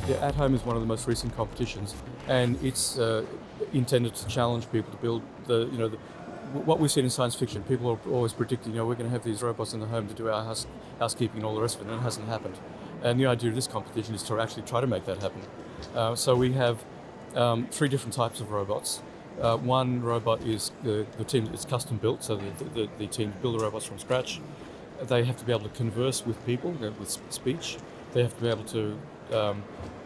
Yeah, At Home is one of the most recent competitions, and it's intended to challenge people to build what we've seen in science fiction. People are always predicting, we're going to have these robots in the home to do our housekeeping and all the rest of it, and it hasn't happened. And the idea of this competition is to actually try to make that happen. So we have three different types of robots. One robot is the team. It's custom built, so the team build the robots from scratch. They have to be able to converse with people with speech. They have to be able to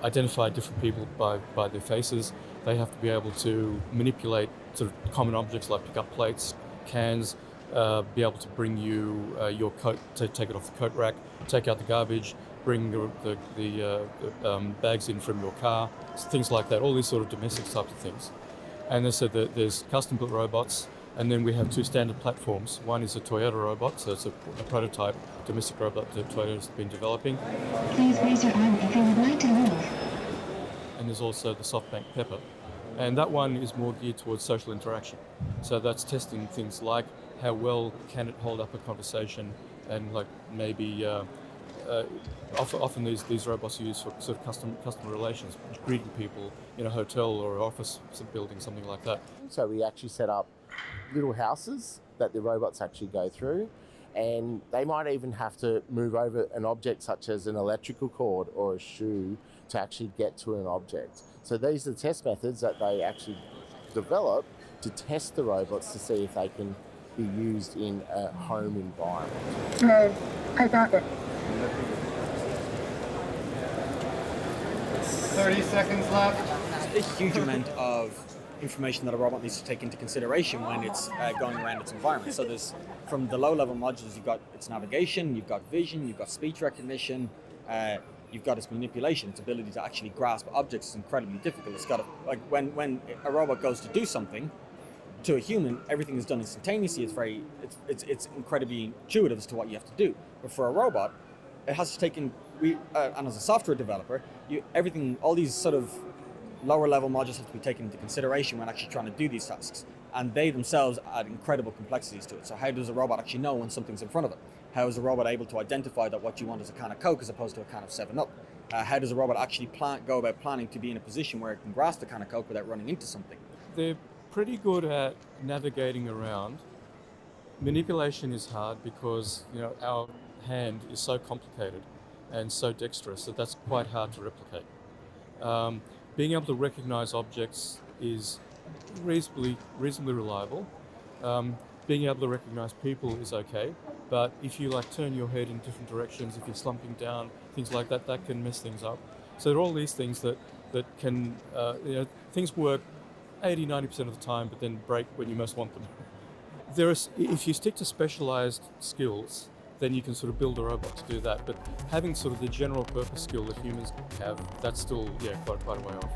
identify different people by their faces. They have to be able to manipulate sort of common objects like pick up plates, cans, be able to bring you your coat, take it off the coat rack, take out the garbage, bring the bags in from your car, things like that, all these sort of domestic types of things. And they said that there's custom built robots, and then we have two standard platforms. One is a Toyota robot, so it's a prototype domestic robot that Toyota's been developing. Please raise your arm if you would like to move. And there's also the SoftBank Pepper. And that one is more geared towards social interaction. So that's testing things like how well can it hold up a conversation, and like maybe often these robots are used for sort of customer relations, greeting people in a hotel or office building, something like that. So we actually set up little houses that the robots actually go through, and they might even have to move over an object such as an electrical cord or a shoe to actually get to an object. So these are the test methods that they actually develop to test the robots to see if they can be used in a home environment. No, I got it. 30 seconds left. There's a huge amount of information that a robot needs to take into consideration when it's going around its environment. So there's, from the low-level modules, you've got its navigation, you've got vision, you've got speech recognition, you've got its manipulation. Its ability to actually grasp objects is incredibly difficult. It's got when a robot goes to do something to a human, everything is done instantaneously. It's incredibly intuitive as to what you have to do. But for a robot, it has to take in. And as a software developer, all these sort of lower level modules have to be taken into consideration when actually trying to do these tasks. And they themselves add incredible complexities to it. So how does a robot actually know when something's in front of it? How is a robot able to identify that what you want is a can of Coke as opposed to a can of 7-Up? How does a robot actually go about planning to be in a position where it can grasp the can of Coke without running into something? They're pretty good at navigating around. Manipulation is hard because our hand is so complicated and so dexterous that that's quite hard to replicate. Being able to recognize objects is reasonably reliable. Being able to recognize people is okay, but if you turn your head in different directions, if you're slumping down, things like that, that can mess things up. So there are all these things that can, things work 80-90% of the time, but then break when you most want them. If you stick to specialized skills, then you can sort of build a robot to do that. But having sort of the general purpose skill that humans have, that's still quite a way off.